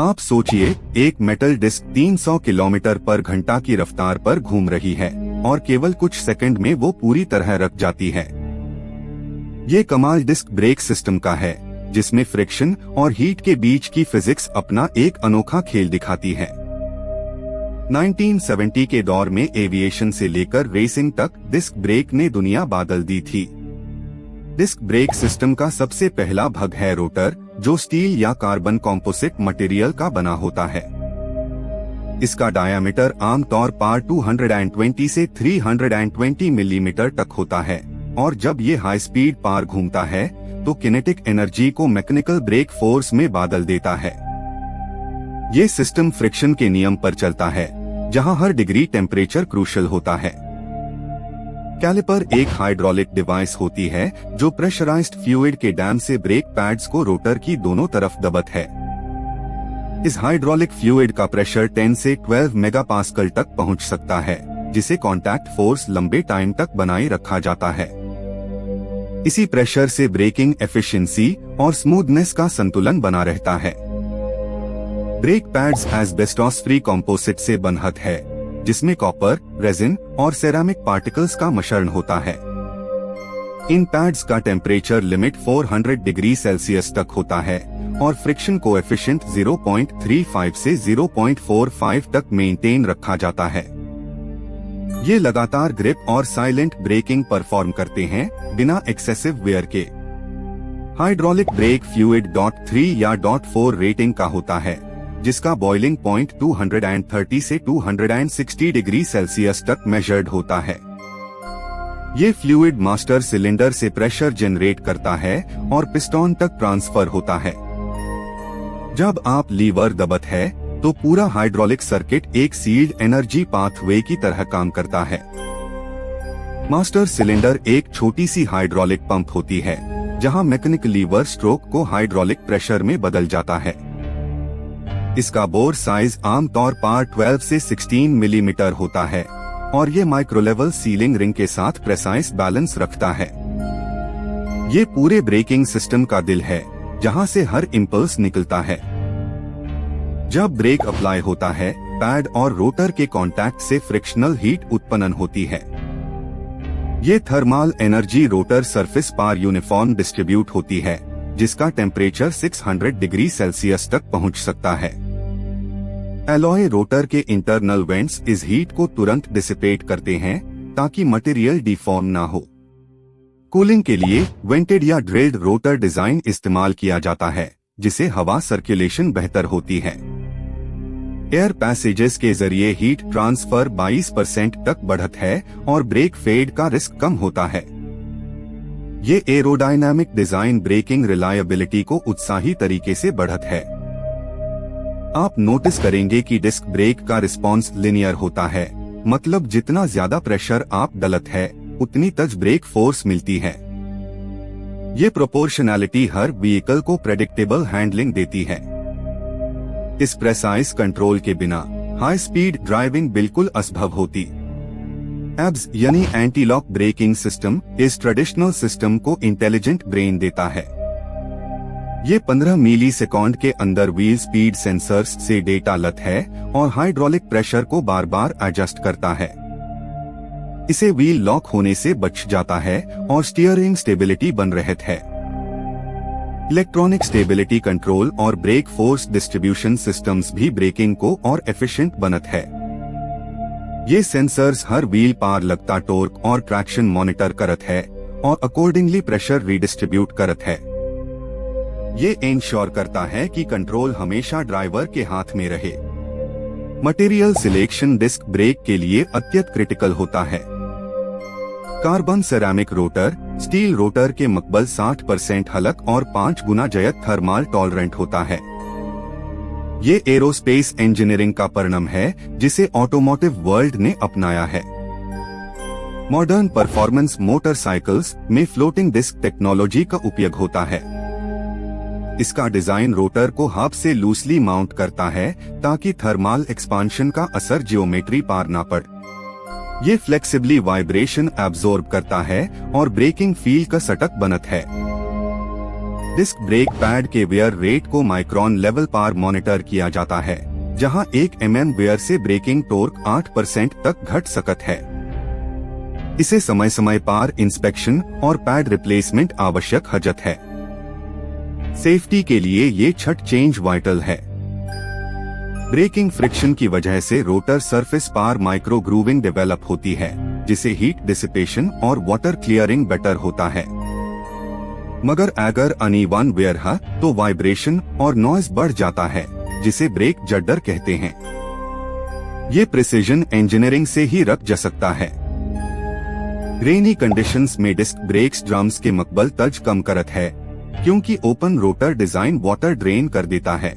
आप सोचिए, एक मेटल डिस्क 300 किलोमीटर पर घंटा की रफ्तार पर घूम रही है और केवल कुछ सेकंड में वो पूरी तरह रख जाती है। ये कमाल डिस्क ब्रेक सिस्टम का है, जिसमें फ्रिक्शन और हीट के बीच की फिजिक्स अपना एक अनोखा खेल दिखाती है। 1970 के दौर में एविएशन से लेकर रेसिंग तक डिस्क ब्रेक ने दुनिया बदल दी थी। डिस्क ब्रेक सिस्टम का सबसे पहला भाग है रोटर, जो स्टील या कार्बन कॉम्पोजिट मटेरियल का बना होता है। इसका डायामीटर आमतौर पर 220 से 320 मिलीमीटर तक होता है और जब ये हाई स्पीड पर घूमता है तो किनेटिक एनर्जी को मैकेनिकल ब्रेक फोर्स में बदल देता है। ये सिस्टम फ्रिक्शन के नियम पर चलता है, जहां हर डिग्री टेम्परेचर क्रूशियल होता है। कैलिपर एक हाइड्रोलिक डिवाइस होती है जो प्रेशराइज्ड फ्लूइड के डैम से ब्रेक पैड्स को रोटर की दोनों तरफ दबाता है। इस हाइड्रोलिक फ्लूइड का प्रेशर 10 से 12 मेगापास्कल तक पहुंच सकता है, जिसे कॉन्टैक्ट फोर्स लंबे टाइम तक बनाए रखा जाता है। इसी प्रेशर से ब्रेकिंग एफिशिएंसी और स्मूथनेस का संतुलन बना रहता है। Brake pads asbestos free composite से बनत है, जिसमें कॉपर, रेजिन और सेरामिक पार्टिकल्स का मिश्रण होता है। इन पैड्स का टेम्परेचर लिमिट 400 डिग्री सेल्सियस तक होता है और फ्रिक्शन कोएफिशिएंट 0.35 से 0.45 तक मेंटेन रखा जाता है। ये लगातार ग्रिप और साइलेंट ब्रेकिंग परफॉर्म करते हैं, बिना एक्सेसिव वेयर के। हाइड्रोलिक ब्रेक फ्लूइड .3 या .4 रेटिंग का होता है, जिसका बॉइलिंग पॉइंट 230 से 260 डिग्री सेल्सियस तक मेजर्ड होता है। ये फ्लूइड मास्टर सिलेंडर से प्रेशर जनरेट करता है और पिस्टन तक ट्रांसफर होता है। जब आप लीवर दबाते हैं, तो पूरा हाइड्रोलिक सर्किट एक सील्ड एनर्जी पाथवे की तरह काम करता है। मास्टर सिलेंडर एक छोटी सी हाइड्रोलिक पंप होती है, जहां मैकेनिकल लीवर स्ट्रोक को हाइड्रोलिक प्रेशर में बदल जाता है। इसका बोर साइज आमतौर पर 12 से 16 मिलीमीटर होता है और ये माइक्रो लेवल सीलिंग रिंग के साथ प्रेसाइज बैलेंस रखता है। ये पूरे ब्रेकिंग सिस्टम का दिल है, जहां से हर इम्पल्स निकलता है। जब ब्रेक अप्लाई होता है, पैड और रोटर के कांटेक्ट से फ्रिक्शनल हीट उत्पन्न होती है। ये थर्मल एनर्जी रोटर सरफेस पर यूनिफॉर्म डिस्ट्रीब्यूट होती है, जिसका टेम्परेचर 600 डिग्री सेल्सियस तक पहुंच सकता है। एलॉय रोटर के इंटरनल वेंट्स इस हीट को तुरंत डिसिपेट करते हैं ताकि मटेरियल डिफॉर्म ना हो। कूलिंग के लिए वेंटेड या ड्रिल्ड रोटर डिजाइन इस्तेमाल किया जाता है, जिसे हवा सर्कुलेशन बेहतर होती है। एयर पैसेजेस के जरिए हीट ट्रांसफर 22% तक बढ़त है और ब्रेक फेड का रिस्क कम होता है। ये एरोडायनामिक डिजाइन ब्रेकिंग रिलायबिलिटी को उत्साही तरीके से बढ़त है। आप नोटिस करेंगे कि डिस्क ब्रेक का रिस्पॉन्स लिनियर होता है, मतलब जितना ज्यादा प्रेशर आप डलत है, उतनी तेज ब्रेक फोर्स मिलती है। ये प्रोपोर्शनैलिटी हर व्हीकल को प्रेडिक्टेबल हैंडलिंग देती है। इस प्रेसाइज कंट्रोल के बिना हाई स्पीड ड्राइविंग बिल्कुल असंभव होती। एब्स यानी एंटी लॉक ब्रेकिंग सिस्टम इस ट्रेडिशनल सिस्टम को इंटेलिजेंट ब्रेन देता है। ये 15 मिलीसेकंड के अंदर व्हील स्पीड सेंसर्स से डेटा लत है और हाइड्रोलिक प्रेशर को बार बार एडजस्ट करता है। इसे व्हील लॉक होने से बच जाता है और स्टीयरिंग स्टेबिलिटी बन रहत है। इलेक्ट्रॉनिक स्टेबिलिटी कंट्रोल और ब्रेक फोर्स डिस्ट्रीब्यूशन सिस्टम्स भी ब्रेकिंग को और एफिशिएंट बनत है। ये सेंसर्स हर व्हील पर लगता टॉर्क और ट्रैक्शन मॉनिटर करत है और अकॉर्डिंगली प्रेशर रीडिस्ट्रीब्यूट करत है। ये इंश्योर करता है कि कंट्रोल हमेशा ड्राइवर के हाथ में रहे। मटेरियल सिलेक्शन डिस्क ब्रेक के लिए अत्यंत क्रिटिकल होता है। Carbon ceramic rotor steel rotor के मुकाबले 60% हल्क और 5 गुना ज्यादा थर्मल टॉलरेंट होता है। ये एरोस्पेस इंजीनियरिंग का परिणाम है, जिसे ऑटोमोटिव वर्ल्ड ने अपनाया है। मॉडर्न परफॉर्मेंस मोटरसाइकिल्स में फ्लोटिंग डिस्क टेक्नोलॉजी का उपयोग होता है। इसका डिजाइन रोटर को हब से लूसली माउंट करता है ताकि थर्मल एक्सपांशन का असर जियोमेट्री पर ना पड़े। ये फ्लेक्सिबली वाइब्रेशन एब्जॉर्ब करता है और ब्रेकिंग फील का सटक बनत है। डिस्क ब्रेक पैड के वेयर रेट को माइक्रोन लेवल पर मॉनिटर किया जाता है, जहां 1 mm वेयर से ब्रेकिंग टॉर्क 8% तक घट सकत है। इसे समय समय पर इंस्पेक्शन और पैड रिप्लेसमेंट आवश्यक हजत है। सेफ्टी के लिए ये छठ चेंज वाइटल है। ब्रेकिंग फ्रिक्शन की वजह से रोटर सरफेस पर माइक्रो ग्रूविंग डेवलप होती है, जिसे हीट डिसिपेशन और वाटर क्लियरिंग बेटर होता है। मगर अगर अनइवन वेयर है तो वाइब्रेशन और नॉइज बढ़ जाता है, जिसे ब्रेक जड्डर कहते हैं। ये प्रिसीजन इंजीनियरिंग से ही रख जा सकता है। रेनी कंडीशंस में डिस्क ब्रेक्स ड्रम्स के मकबल तज कम करत है, क्योंकि open rotor design water drain कर देता है।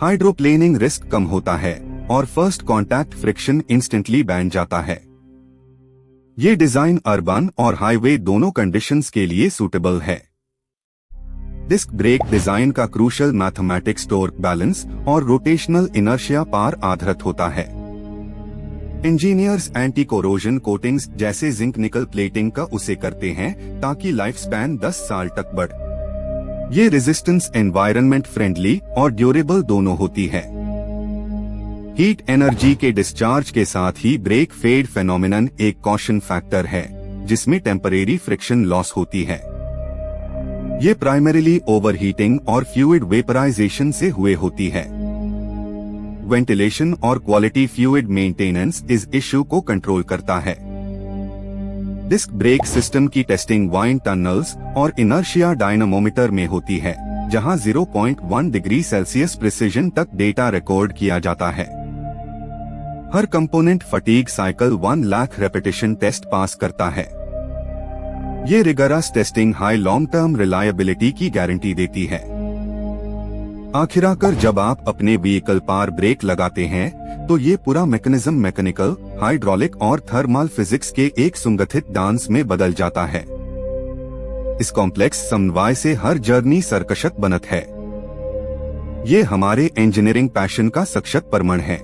हाइड्रोप्लेनिंग रिस्क कम होता है और first contact friction instantly ban जाता है। ये डिजाइन अर्बन और हाईवे दोनों कंडीशंस के लिए सूटेबल है। डिस्क ब्रेक डिजाइन का क्रूशियल मैथमेटिक्स टॉर्क बैलेंस और रोटेशनल इनर्शिया पर आधारित होता है। इंजीनियर्स एंटी कोरोजन कोटिंग्स जैसे जिंक निकल प्लेटिंग का उसे करते हैं ताकि लाइफ स्पैन 10 साल तक बढ़े। ये रेजिस्टेंस एनवायरनमेंट फ्रेंडली और ड्यूरेबल दोनों होती है। हीट एनर्जी के डिस्चार्ज के साथ ही ब्रेक फेड फेनोमेनन एक कॉशन फैक्टर है, जिसमें टेम्परेरी फ्रिक्शन लॉस होती है। ये प्राइमरीली ओवरहीटिंग और फ्लूइड वेपराइजेशन से हुए होती है। वेंटिलेशन और क्वालिटी फ्लूइड मेंटेनेंस इस इश्यू को कंट्रोल करता है। डिस्क ब्रेक सिस्टम की टेस्टिंग वाइन टनल्स और इनर्शिया डायनामोमीटर में होती है, जहां 0.1 डिग्री सेल्सियस प्रिसीजन तक डेटा रिकॉर्ड किया जाता है। हर component fatigue cycle 1 lakh repetition test pass करता है। ये rigorous testing high long term reliability की गारंटी देती है। आखिरकार जब आप अपने व्हीकल पर ब्रेक लगाते हैं तो ये पूरा मैकेनिज्म मैकेनिकल, हाइड्रोलिक और थर्मल फिजिक्स के एक सुगठित डांस में बदल जाता है। इस कॉम्प्लेक्स समन्वय से हर जर्नी सरकशत बनत है। ये हमारे इंजीनियरिंग पैशन का सशक्त प्रमाण है।